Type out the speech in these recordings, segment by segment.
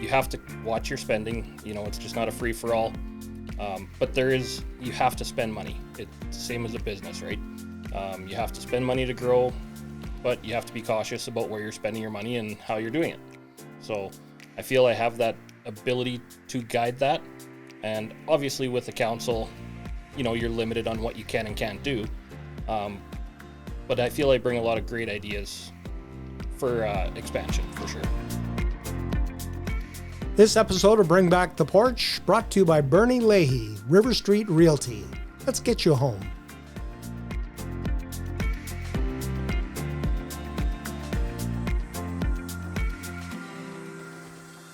you have to watch your spending. It's just not a free-for-all. But you have to spend money. It's the same as a business, right? You have to spend money to grow, but you have to be cautious about where you're spending your money and how you're doing it. So I feel I have that ability to guide that. And obviously with the council, you're limited on what you can and can't do. But I feel I bring a lot of great ideas for expansion, for sure. This episode of Bring Back the Porch, brought to you by Bernie Leahy, River Street Realty. Let's get you home.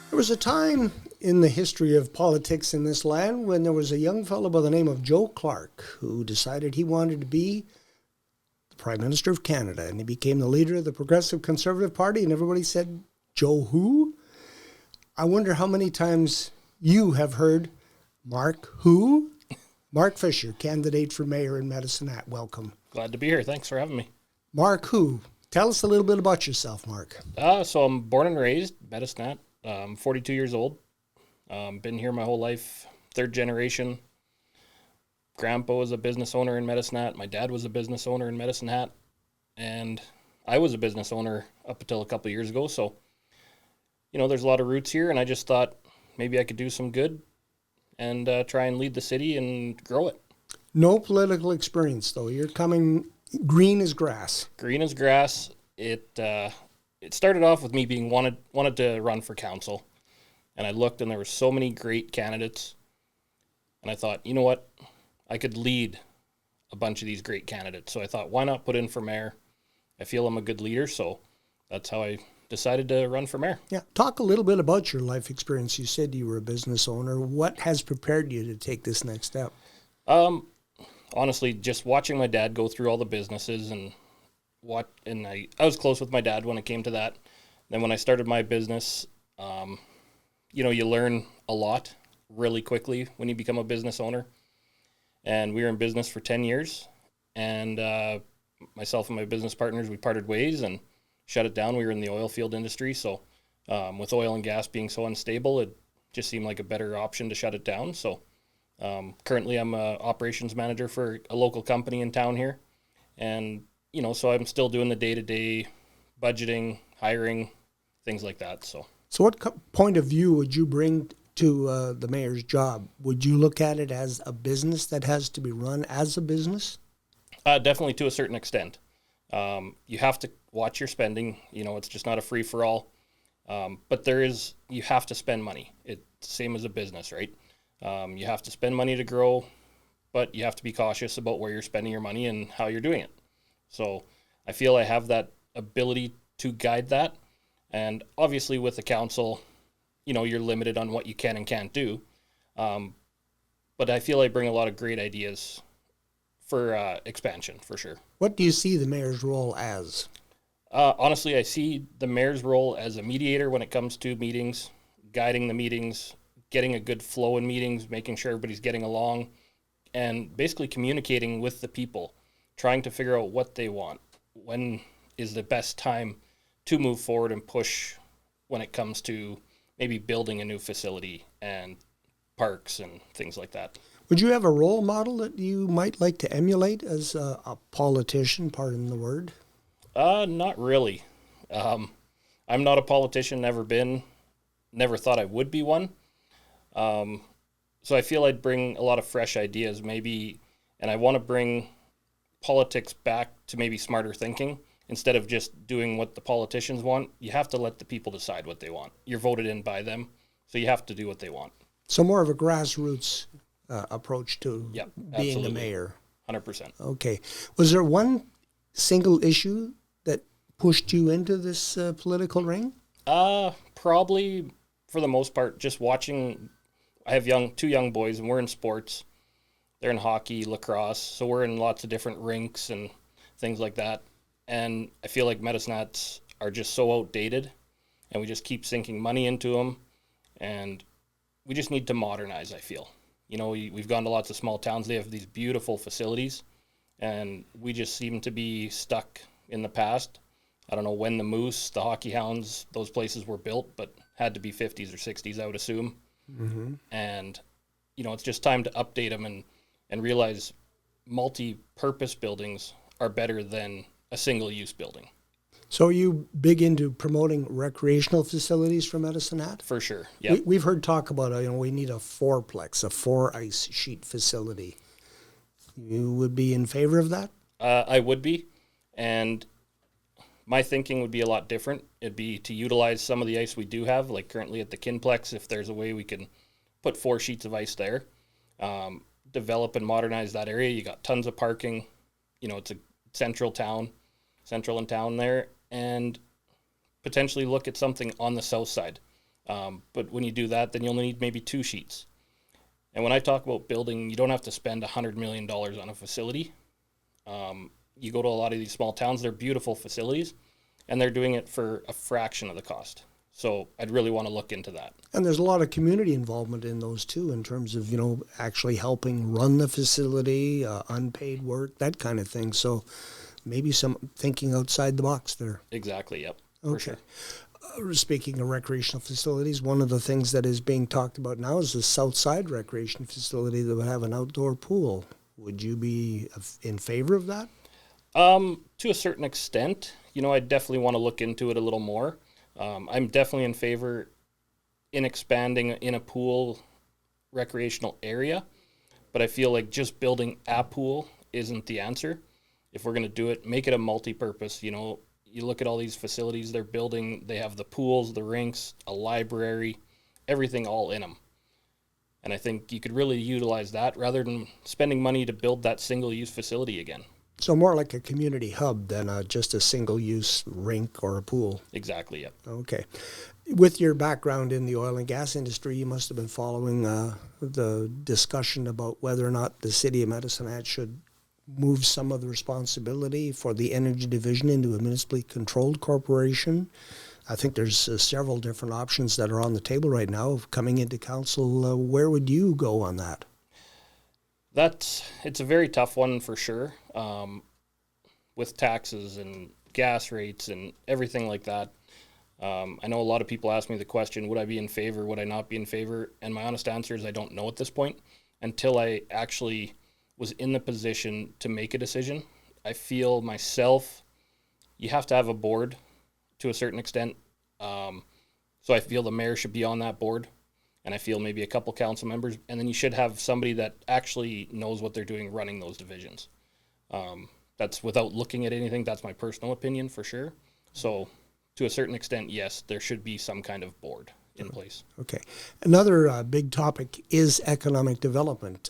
There was a time in the history of politics in this land when there was a young fellow by the name of Joe Clark who decided he wanted to be the Prime Minister of Canada, and he became the leader of the Progressive Conservative Party, and everybody said, Joe who? I wonder how many times you have heard Mark who? Mark Fisher, candidate for mayor in Medicinehat. Welcome. Glad to be here. Thanks for having me. Mark who? Tell us a little bit about yourself, Mark. So I'm born and raised Medicinehat. I'm 42 years old. Been here my whole life. Third generation. Grandpa was a business owner in Medicinehat. My dad was a business owner in Medicinehat. And I was a business owner up until a couple of years ago. So, there's a lot of roots here. And I just thought maybe I could do some good and try and lead the city and grow it. No political experience, though. You're coming green as grass. Green as grass. It started off with me being wanted to run for council. And I looked, and there were so many great candidates. And I thought, you know what? I could lead a bunch of these great candidates. So I thought, why not put in for mayor? I feel I'm a good leader, so that's how I decided to run for mayor. Yeah. Talk a little bit about your life experience. You said you were a business owner. What has prepared you to take this next step? Honestly, just watching my dad go through all the businesses and I was close with my dad when it came to that. Then when I started my business, you learn a lot really quickly when you become a business owner. And we were in business for 10 years. And myself and my business partners, we parted ways and shut it down. We were in the oil field industry. So with oil and gas being so unstable, it just seemed like a better option to shut it down. So currently I'm an operations manager for a local company in town here. And, so I'm still doing the day-to-day budgeting, hiring, things like that. So what point of view would you bring to the mayor's job? Would you look at it as a business that has to be run as a business? Definitely to a certain extent. You have to watch your spending. It's just not a free-for-all. But you have to spend money. It's the same as a business, right? You have to spend money to grow, but you have to be cautious about where you're spending your money and how you're doing it. So I feel I have that ability to guide that. And obviously with the council, you're limited on what you can and can't do. But I feel I bring a lot of great ideas for expansion, for sure. What do you see the mayor's role as? Honestly, I see the mayor's role as a mediator when it comes to meetings, guiding the meetings, getting a good flow in meetings, making sure everybody's getting along, and basically communicating with the people, trying to figure out what they want. When is the best time to move forward and push when it comes to maybe building a new facility and parks and things like that. Would you have a role model that you might like to emulate as a politician, pardon the word? Not really. I'm not a politician, never been, never thought I would be one. So I feel I'd bring a lot of fresh ideas maybe, and I want to bring politics back to maybe smarter thinking. Instead of just doing what the politicians want, you have to let the people decide what they want. You're voted in by them, so you have to do what they want. So more of a grassroots approach to being absolutely. a mayor. 100%. Okay. Was there one single issue that pushed you into this political ring? Probably, for the most part, just watching. I have two young boys, and we're in sports. They're in hockey, lacrosse, so we're in lots of different rinks and things like that. And I feel like Medicinehats are just so outdated, and we just keep sinking money into them, and we just need to modernize, I feel. We've gone to lots of small towns. They have these beautiful facilities, and we just seem to be stuck in the past. I don't know when the Moose, the Hockey Hounds, those places were built, but had to be 50s or 60s, I would assume. And, it's just time to update them and realize multi-purpose buildings are better than a single-use building. So are you big into promoting recreational facilities for Medicine Hat? For sure, yeah. We've heard talk about, we need a fourplex, a 4-ice sheet facility. You would be in favor of that? I would be, and my thinking would be a lot different. It'd be to utilize some of the ice we do have, like currently at the Kinplex, if there's a way we can put 4 sheets of ice there, develop and modernize that area. You got tons of parking. It's a central in town there, and potentially look at something on the south side. But when you do that, then you'll need maybe 2 sheets. And when I talk about building, you don't have to spend $100 million on a facility. You go to a lot of these small towns, they're beautiful facilities, and they're doing it for a fraction of the cost. So I'd really want to look into that. And there's a lot of community involvement in those too, in terms of, actually helping run the facility, unpaid work, that kind of thing. So maybe some thinking outside the box there. Exactly, yep, okay. For sure. Speaking of recreational facilities, one of the things that is being talked about now is the Southside Recreation Facility that would have an outdoor pool. Would you be in favor of that? To a certain extent. I definitely want to look into it a little more. I'm definitely in favor in expanding in a pool recreational area, but I feel like just building a pool isn't the answer. If we're going to do it, make it a multi-purpose. You look at all these facilities they're building, they have the pools, the rinks, a library, everything all in them. And I think you could really utilize that rather than spending money to build that single-use facility again. So more like a community hub than just a single-use rink or a pool. Exactly, yep. Okay. With your background in the oil and gas industry, you must have been following the discussion about whether or not the city of Medicine Hat should move some of the responsibility for the energy division into a municipally controlled corporation. I think there's several different options that are on the table right now coming into council. Where would you go on that? It's a very tough one for sure, with taxes and gas rates and everything like that. I know a lot of people ask me the question, would I be in favor, would I not be in favor? And my honest answer is I don't know at this point until I actually was in the position to make a decision. I feel myself, you have to have a board to a certain extent. So I feel the mayor should be on that board. And I feel maybe a couple council members, and then you should have somebody that actually knows what they're doing running those divisions. That's without looking at anything. That's my personal opinion for sure. So to a certain extent, yes, there should be some kind of board in place. Okay. Another big topic is economic development.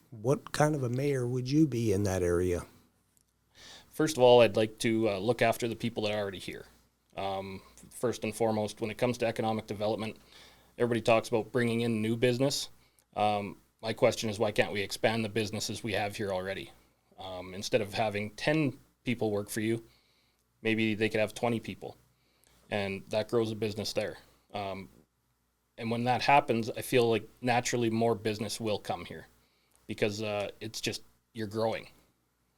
What kind of a mayor would you be in that area? First of all, I'd like to look after the people that are already here. First and foremost, when it comes to economic development, everybody talks about bringing in new business. My question is, why can't we expand the businesses we have here already? Instead of having 10 people work for you, maybe they could have 20 people, and that grows a business there. And when that happens, I feel like naturally more business will come here because it's just, you're growing.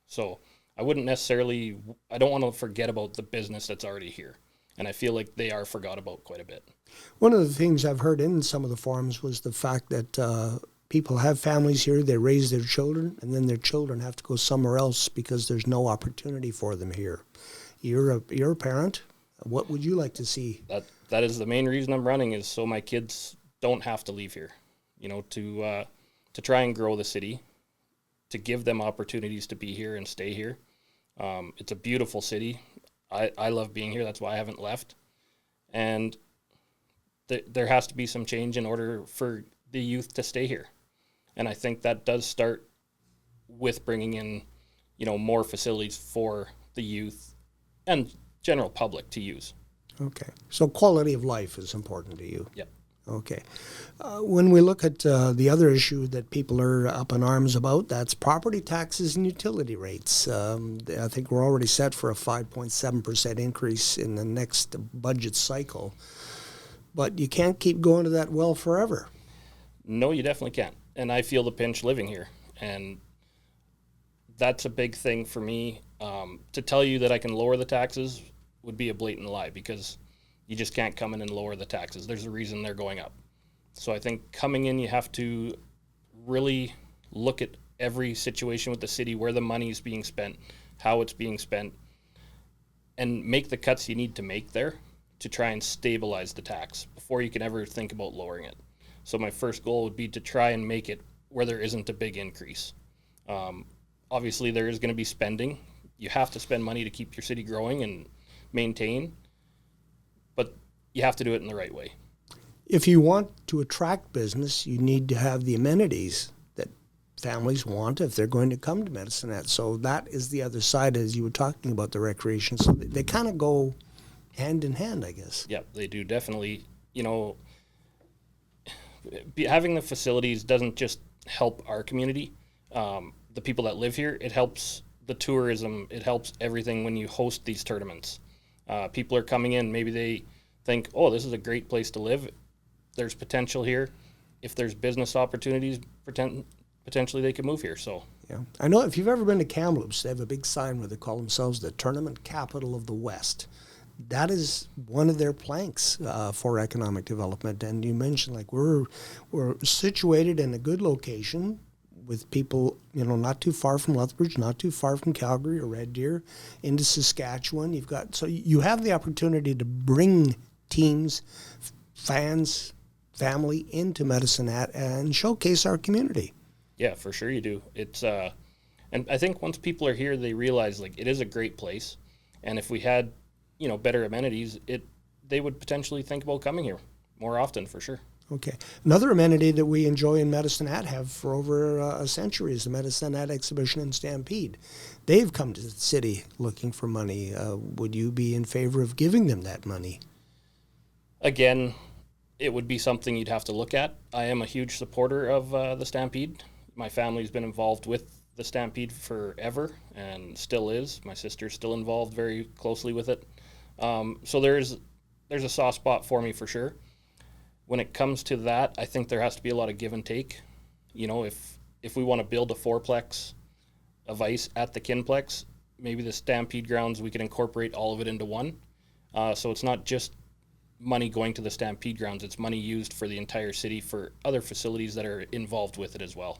So I don't want to forget about the business that's already here. And I feel like they are forgot about quite a bit. One of the things I've heard in some of the forums was the fact that people have families here, they raise their children, and then their children have to go somewhere else because there's no opportunity for them here. You're a parent. What would you like to see? That is the main reason I'm running, is so my kids don't have to leave here. To try and grow the city, to give them opportunities to be here and stay here. It's a beautiful city. I love being here. That's why I haven't left. And there has to be some change in order for the youth to stay here. And I think that does start with bringing in, more facilities for the youth and general public to use. Okay. So quality of life is important to you. Yep. Okay. When we look at the other issue that people are up in arms about, that's property taxes and utility rates. I think we're already set for a 5.7% increase in the next budget cycle. But you can't keep going to that well forever. No, you definitely can't. And I feel the pinch living here. And that's a big thing for me. To tell you that I can lower the taxes would be a blatant lie, because You just can't come in and lower the taxes. There's a reason they're going up. So I think coming in, you have to really look at every situation with the city, where the money is being spent, how it's being spent, and make the cuts you need to make there to try and stabilize the tax before you can ever think about lowering it. So my first goal would be to try and make it where there isn't a big increase. Obviously, there is going to be spending. You have to spend money to keep your city growing and maintain, but you have to do it in the right way. If you want to attract business, you need to have the amenities that families want if they're going to come to Medicinehat. So that is the other side, as you were talking about the recreation. So they kind of go hand in hand, I guess. Yeah, they do definitely. Having the facilities doesn't just help our community, the people that live here. It helps the tourism. It helps everything when you host these tournaments. People are coming in. Maybe they think, oh, this is a great place to live. There's potential here. If there's business opportunities, potentially they could move here. So yeah, I know if you've ever been to Kamloops, they have a big sign where they call themselves the Tournament Capital of the West. That is one of their planks for economic development. And you mentioned, like, we're situated in a good location with people, not too far from Lethbridge, not too far from Calgary or Red Deer, into Saskatchewan. So you have the opportunity to bring teams, fans, family into Medicinehat and showcase our community. Yeah, for sure you do. It's and I think once people are here, they realize, like, it is a great place, and if we had better amenities, they would potentially think about coming here more often, for sure. Okay. Another amenity that we enjoy in Medicinehat, have for over a century, is the Medicinehat Exhibition and Stampede. They've come to the city looking for money. Would you be in favor of giving them that money? Again, it would be something you'd have to look at. I am a huge supporter of the Stampede. My family's been involved with the Stampede forever and still is. My sister's still involved very closely with it. So there's a soft spot for me for sure. When it comes to that, I think there has to be a lot of give and take. If we want to build a fourplex of ice at the Kinplex, maybe the Stampede grounds, we can incorporate all of it into one. So it's not just money going to the Stampede grounds, it's money used for the entire city for other facilities that are involved with it as well.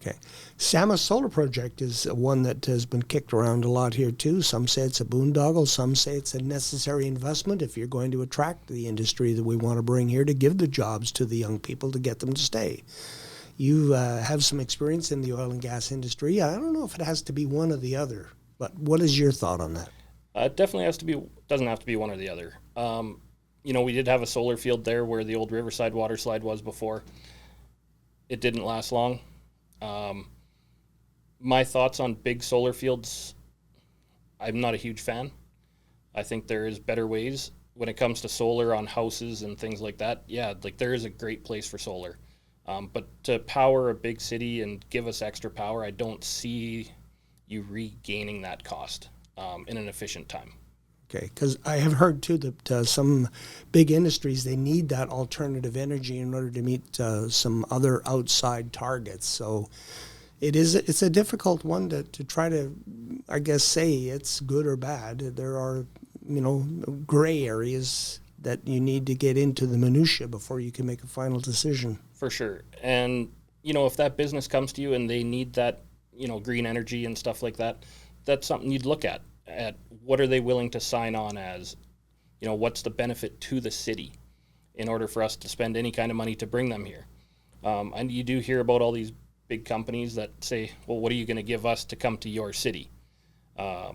Okay. Sama Solar Project is one that has been kicked around a lot here too. Some say it's a boondoggle, some say it's a necessary investment if you're going to attract the industry that we want to bring here to give the jobs to the young people to get them to stay. You have some experience in the oil and gas industry. I don't know if it has to be one or the other, but what is your thought on that? It definitely doesn't have to be one or the other. We did have a solar field there where the old Riverside water slide was before. It didn't last long. My thoughts on big solar fields, I'm not a huge fan. I think there is better ways when it comes to solar on houses and things like that. Yeah, like, there is a great place for solar. But to power a big city and give us extra power, I don't see you regaining that cost in an efficient time. Okay, because I have heard too that some big industries, they need that alternative energy in order to meet some other outside targets. So it's a difficult one to try to, I guess, say it's good or bad. There are, gray areas that you need to get into the minutia before you can make a final decision. For sure. And, if that business comes to you and they need that, green energy and stuff like that, that's something you'd look at what are they willing to sign on as, what's the benefit to the city in order for us to spend any kind of money to bring them here. And you do hear about all these big companies that say, well, what are you going to give us to come to your city? I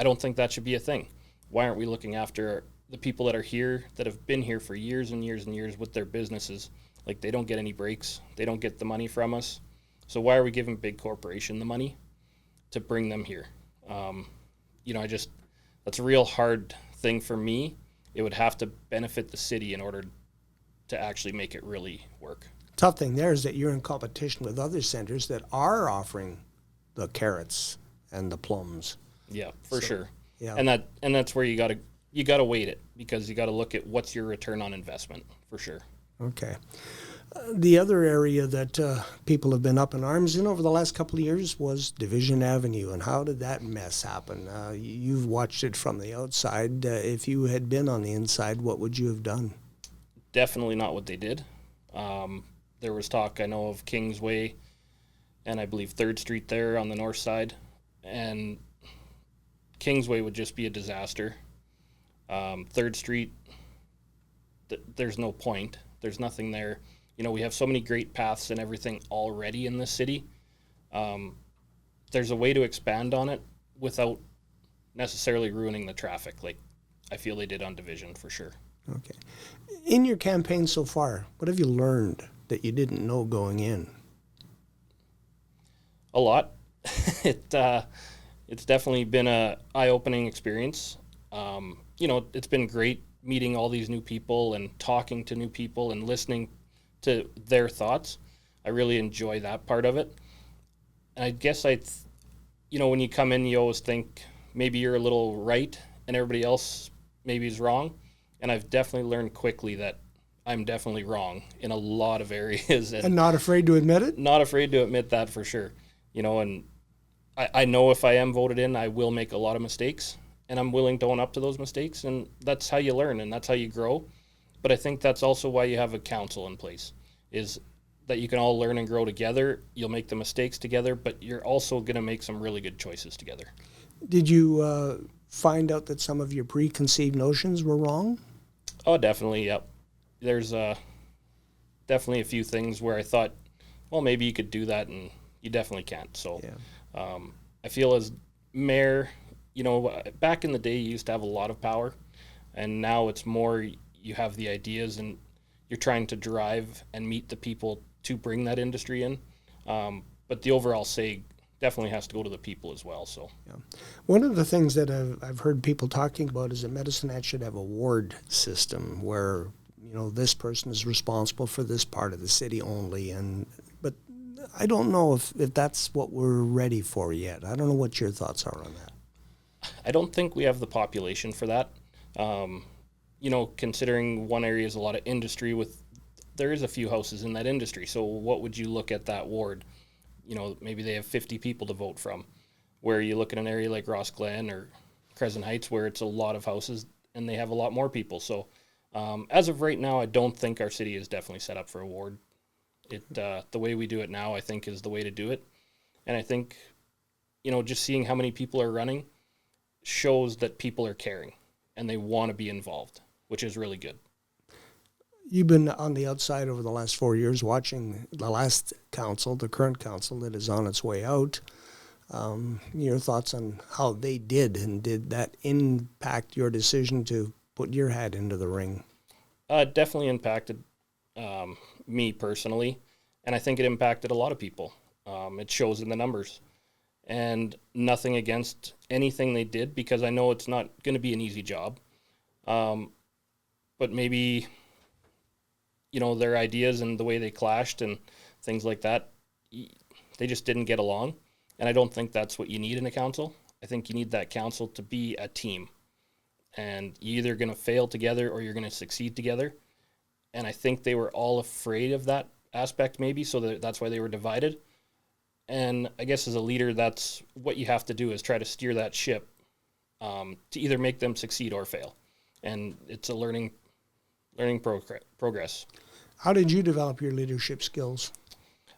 don't think that should be a thing. Why aren't we looking after the people that are here, that have been here for years and years and years with their businesses? Like, they don't get any breaks. They don't get the money from us. So why are we giving big corporation the money to bring them here? That's a real hard thing for me. It would have to benefit the city in order to actually make it really work. Tough thing there is that you're in competition with other centers that are offering the carrots and the plums. Yeah, for sure. Yeah. And that's where you gotta weight it, because you gotta look at what's your return on investment, for sure. Okay. The other area that people have been up in arms in over the last couple of years was Division Avenue. And how did that mess happen? You've watched it from the outside. If you had been on the inside, what would you have done? Definitely not what they did. There was talk, I know, of Kingsway and I believe 3rd Street there on the north side. And Kingsway would just be a disaster. 3rd Street, there's no point. There's nothing there. You know, we have so many great paths and everything already in this city. There's a way to expand on it without necessarily ruining the traffic, like I feel they did on Division for sure. Okay. In your campaign so far, what have you learned that you didn't know going in? A lot. It's definitely been a eye-opening experience. You know, it's been great meeting all these new people and talking to new people and listening to their thoughts. I really enjoy that part of it. And I guess you know, when you come in, you always think maybe you're a little right and everybody else maybe is wrong. And I've definitely learned quickly that I'm definitely wrong in a lot of areas. And not afraid to admit it? Not afraid to admit that for sure. You know, and I know if I am voted in, I will make a lot of mistakes. And I'm willing to own up to those mistakes. And that's how you learn and that's how you grow. But I think that's also why you have a council in place, is that you can all learn and grow together. You'll make the mistakes together, but you're also going to make some really good choices together. Did you find out that some of your preconceived notions were wrong? Oh, definitely, yep. There's definitely a few things where I thought, well, maybe you could do that, and you definitely can't. So yeah. I feel as mayor, you know, back in the day, you used to have a lot of power, and now it's more you have the ideas, and you're trying to drive and meet the people to bring that industry in. But the overall say definitely has to go to the people as well. So, yeah. One of the things that I've heard people talking about is that medicinehat should have a ward system where, you know, this person is responsible for this part of the city only. But I don't know if that's what we're ready for yet. I don't know what your thoughts are on that. I don't think we have the population for that. You know, considering one area is a lot of industry there is a few houses in that industry. So what would you look at that ward? You know, maybe they have 50 people to vote from. Where you look at an area like Ross Glen or Crescent Heights where it's a lot of houses and they have a lot more people. So as of right now, I don't think our city is definitely set up for a ward. The way we do it now, I think, is the way to do it. And I think, you know, just seeing how many people are running shows that people are caring and they want to be involved, which is really good. You've been on the outside over the last 4 years watching the last council, the current council that is on its way out. Your thoughts on how they did, and did that impact your decision to put your hat into the ring? Definitely impacted me personally, and I think it impacted a lot of people. It shows in the numbers. And nothing against anything they did, because I know it's not going to be an easy job. But maybe, you know, their ideas and the way they clashed and things like that, they just didn't get along. And I don't think that's what you need in a council. I think you need that council to be a team. And you're either going to fail together or you're going to succeed together. And I think they were all afraid of that aspect maybe, so that's why they were divided. And I guess as a leader, that's what you have to do, is try to steer that ship to either make them succeed or fail. And it's a learning progress. How did you develop your leadership skills?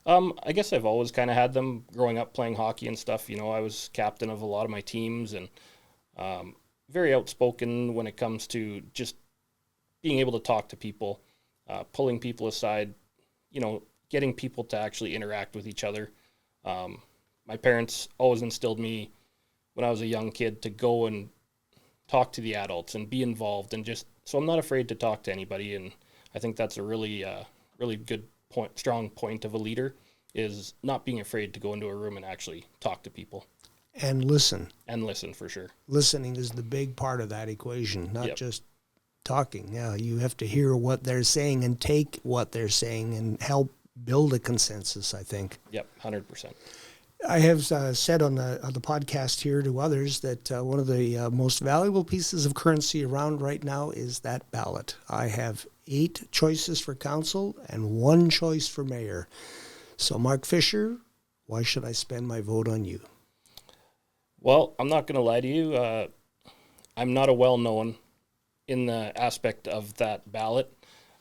I guess I've always kind of had them growing up playing hockey and stuff. You know, I was captain of a lot of my teams and very outspoken when it comes to just being able to talk to people, pulling people aside, you know, getting people to actually interact with each other. My parents always instilled me when I was a young kid to go and talk to the adults and be involved, and just, so I'm not afraid to talk to anybody. And I think that's a really good point, strong point of a leader, is not being afraid to go into a room and actually talk to people. And listen. And listen, for sure. Listening is the big part of that equation, not Yep. just talking. Yeah, you have to hear what they're saying and take what they're saying and help build a consensus, I think. Yep, 100%. I have said on the podcast here to others that one of the most valuable pieces of currency around right now is that ballot. I have 8 choices for council and 1 choice for mayor. So, Mark Fisher, why should I spend my vote on you? Well, I'm not going to lie to you. I'm not a well-known in the aspect of that ballot.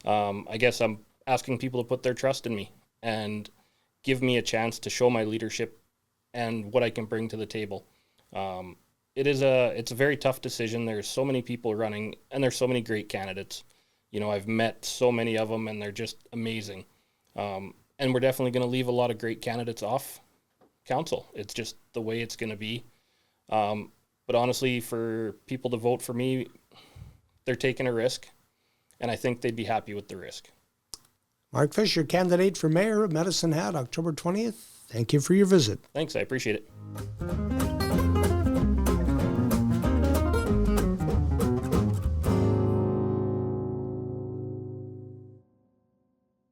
I guess I'm asking people to put their trust in me and give me a chance to show my leadership and what I can bring to the table. It's a very tough decision. There's so many people running, and there's so many great candidates. You know, I've met so many of them, and they're just amazing. And we're definitely going to leave a lot of great candidates off council. It's just the way it's going to be. But honestly, for people to vote for me, they're taking a risk, and I think they'd be happy with the risk. Mark Fisher, candidate for mayor of Medicine Hat, October 20th. Thank you for your visit. Thanks, I appreciate it.